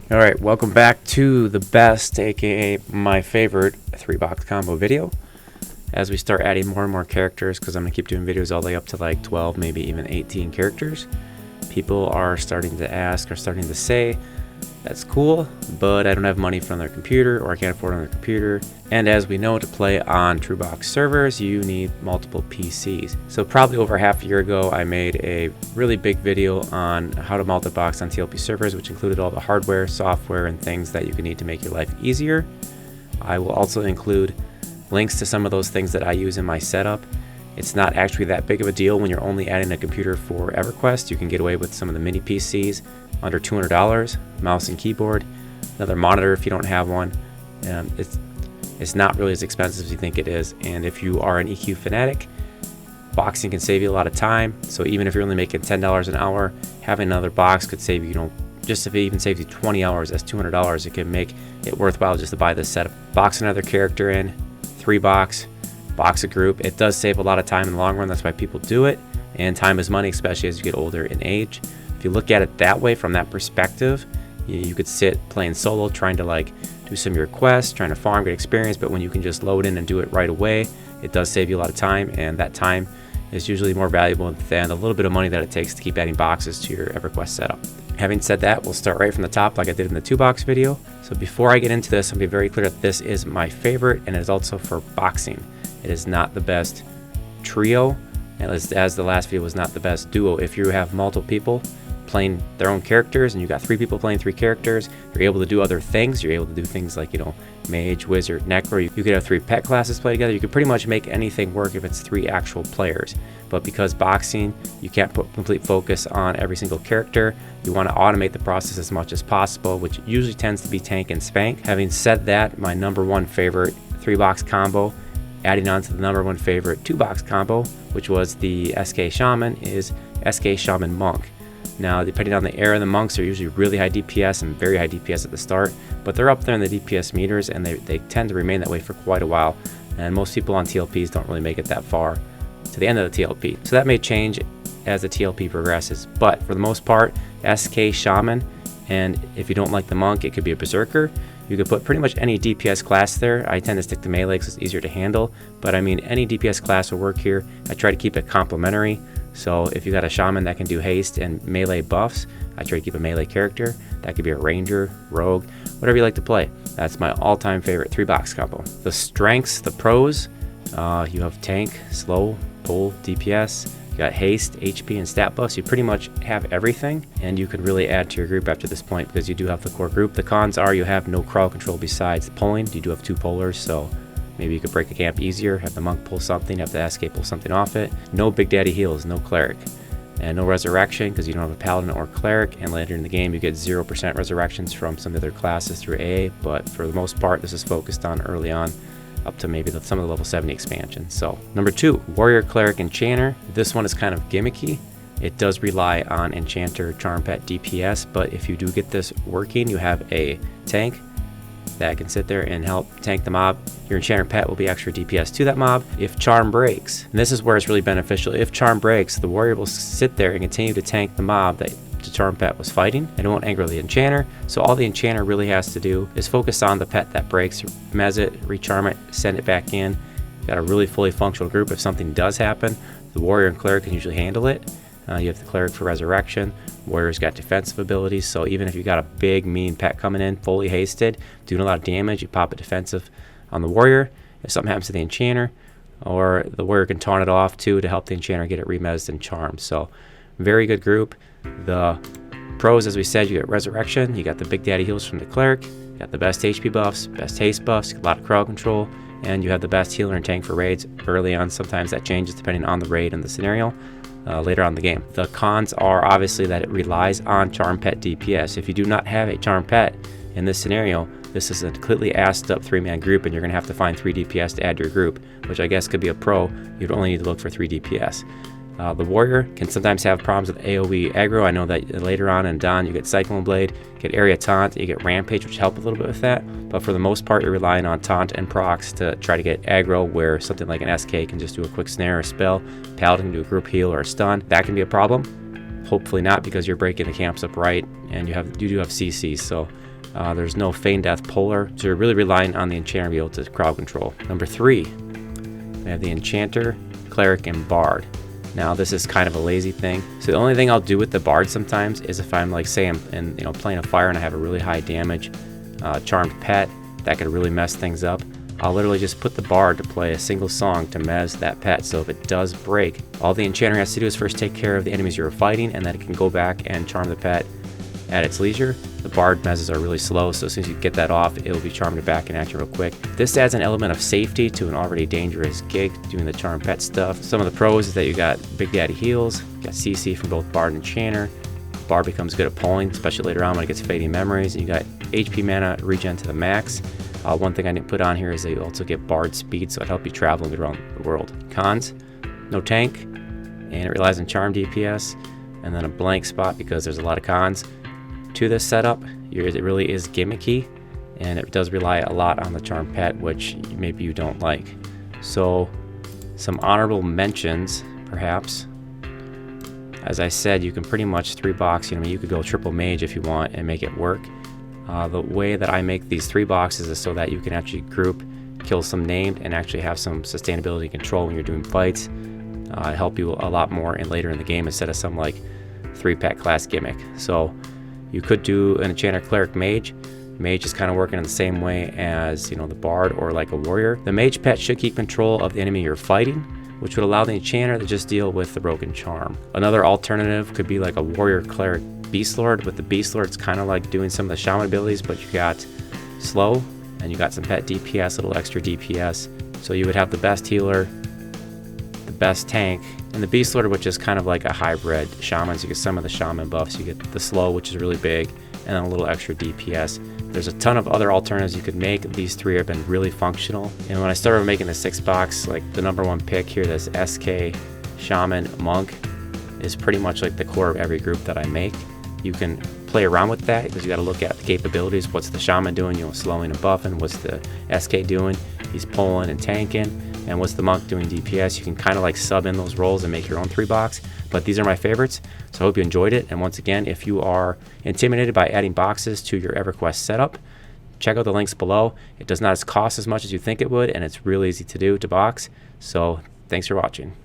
Alright, welcome back to the best, aka my favorite 3-box combo video. As we start adding more and more characters, because I'm going to keep doing videos all the way up to like 12, maybe even 18 characters, people are starting to ask, or starting to say, that's cool, but I don't have money from their computer, or I can't afford it on their computer. And as we know, to play on Truebox servers, you need multiple PCs. So probably over half a year ago, I made a really big video on how to multibox on TLP servers, which included all the hardware, software, and things that you can need to make your life easier. I will also include links to some of those things that I use in my setup. It's not actually that big of a deal when you're only adding a computer for Everquest. You can get away with some of the mini PCs under $200, mouse and keyboard, another monitor if you don't have one. It's not really as expensive as you think it is. And if you are an EQ fanatic, boxing can save you a lot of time. So even if you're only making $10 an hour, having another box could save you, just if it even saves you 20 hours, that's $200. It can make it worthwhile just to buy this setup. Box another character in, 3-box, box a group. It does save a lot of time in the long run. That's why people do it. And time is money, especially as you get older in age. If you look at it that way, from that perspective, you could sit playing solo, trying to do some of your quests, trying to farm, get experience, but when you can just load in and do it right away, it does save you a lot of time, and that time is usually more valuable than a little bit of money that it takes to keep adding boxes to your Everquest setup. Having said that, we'll start right from the top like I did in the 2-box video. So before I get into this, I'll be very clear that this is my favorite, and it is also for boxing. It is not the best trio, and as the last video was not the best duo. If you have multiple people playing their own characters and you got 3 people playing 3 characters, you're able to do other things. You're able to do things like, mage, wizard, necro. You could have 3 pet classes play together. You could pretty much make anything work if it's 3 actual players. But because boxing, you can't put complete focus on every single character. You want to automate the process as much as possible, which usually tends to be tank and spank. Having said that, my #1 favorite 3-box combo, adding on to the #1 favorite 2-box combo, which was the SK Shaman, is SK Shaman Monk. Now, depending on the era, the monks are usually really high DPS and very high DPS at the start, but they're up there in the DPS meters, and they tend to remain that way for quite a while. And most people on TLPs don't really make it that far to the end of the TLP. So that may change as the TLP progresses, but for the most part, SK Shaman, and if you don't like the monk, it could be a berserker. You could put pretty much any DPS class there. I tend to stick to melee because it's easier to handle, but I mean, any DPS class will work here. I try to keep it complementary. So if you got a shaman that can do haste and melee buffs, I try to keep a melee character. That could be a ranger, rogue, whatever you like to play. That's my all-time favorite 3-box combo. The strengths, the pros, you have tank, slow, pull, DPS. You got haste, HP, and stat buffs. You pretty much have everything, and you could really add to your group after this point because you do have the core group. The cons are you have no crowd control besides pulling. You do have 2 pullers, so maybe you could break a camp easier, have the monk pull something, have the SK pull something off it. No Big Daddy heals, no Cleric. And no resurrection because you don't have a paladin or cleric, and later in the game you get 0% resurrections from some other classes through AA, but for the most part this is focused on early on up to maybe some of the level 70 expansions. So #2, Warrior, Cleric, Enchanter. This one is kind of gimmicky. It does rely on Enchanter, Charm Pet, DPS, but if you do get this working, you have a tank that can sit there and help tank the mob. Your Enchanter pet will be extra DPS to that mob. If Charm breaks, and this is where it's really beneficial, if Charm breaks, the Warrior will sit there and continue to tank the mob that the Charm pet was fighting, and it won't anger the Enchanter. So all the Enchanter really has to do is focus on the pet that breaks, mez it, recharm it, send it back in. You got a really fully functional group. If something does happen, the Warrior and Cleric can usually handle it. You have the Cleric for resurrection. Warrior's got defensive abilities, so even if you got a big mean pet coming in fully hasted doing a lot of damage, you pop a defensive on the Warrior. If something happens to the Enchanter, or the Warrior can taunt it off too to help the Enchanter get it remezzed and charmed. So very good group. The pros, as we said, you get resurrection, you got the Big Daddy heals from the Cleric, you got the best HP buffs, best haste buffs, a lot of crowd control, and you have the best healer and tank for raids early on. Sometimes that changes depending on the raid and the scenario. Later on in the game. The cons are obviously that it relies on Charm Pet DPS. If you do not have a Charm Pet in this scenario, this is a completely assed up 3-man group, and you're going to have to find 3 DPS to add to your group, which I guess could be a pro. You'd only need to look for 3 DPS. The Warrior can sometimes have problems with AoE aggro. I know that later on in Dawn you get Cyclone Blade, get Area Taunt, you get Rampage, which help a little bit with that. But for the most part, you're relying on Taunt and procs to try to get aggro, where something like an SK can just do a quick snare or spell. Paladin can do a group heal or a stun. That can be a problem. Hopefully not, because you're breaking the camps up right, and you do have CCs. So There's no Feign Death Polar, so you're really relying on the Enchanter to be able to crowd control. Number 3, we have the Enchanter, Cleric, and Bard. Now this is kind of a lazy thing. So the only thing I'll do with the Bard sometimes is if I'm like, say I'm playing a fire and I have a really high damage charmed pet that could really mess things up. I'll literally just put the Bard to play a single song to mez that pet, so if it does break, all the Enchanter has to do is first take care of the enemies you're fighting, and then it can go back and charm the pet at its leisure. The Bard mezzes are really slow, so as soon as you get that off, it'll be charmed back in action real quick. This adds an element of safety to an already dangerous gig doing the charm pet stuff. Some of the pros is that you got Big Daddy heals, you got CC from both Bard and Enchanter. Bard becomes good at pulling, especially later on when it gets Fading Memories, and you got HP mana regen to the max. One thing I didn't put on here is that you also get Bard speed, so it helps you travel around the world. Cons: no tank, and it relies on charm DPS, and then a blank spot because there's a lot of cons to this setup. It really is gimmicky, and it does rely a lot on the charm pet, which maybe you don't like. So some honorable mentions, perhaps. As I said, you can pretty much 3-box, you could go triple mage if you want and make it work. The way that I make these 3 boxes is so that you can actually group, kill some named, and actually have some sustainability control when you're doing fights. Help you a lot more and later in the game instead of some like 3-pack class gimmick. So you could do an Enchanter, Cleric, Mage. Mage is kind of working in the same way as the Bard or like a Warrior. The Mage pet should keep control of the enemy you're fighting, which would allow the Enchanter to just deal with the broken charm. Another alternative could be like a Warrior, Cleric, Beast Lord. With the Beast Lord, it's kind of like doing some of the Shaman abilities, but you got slow and you got some pet DPS, a little extra DPS. So you would have the best healer, the best tank, and the Beast Lord, which is kind of like a hybrid Shaman. So you get some of the Shaman buffs. You get the slow, which is really big, and then a little extra DPS. There's a ton of other alternatives you could make. These 3 have been really functional. And when I started making the 6-box, like the #1 pick here, this SK Shaman Monk, is pretty much like the core of every group that I make. You can play around with that because you got to look at the capabilities. What's the Shaman doing? Slowing and buffing. What's the SK doing? He's pulling and tanking. And what's the Monk doing? DPS. You can kind of like sub in those roles and make your own 3-box. But these are my favorites, so I hope you enjoyed it. And once again, if you are intimidated by adding boxes to your Everquest setup, check out the links below. It does not cost as much as you think it would, and it's really easy to do to box. So thanks for watching.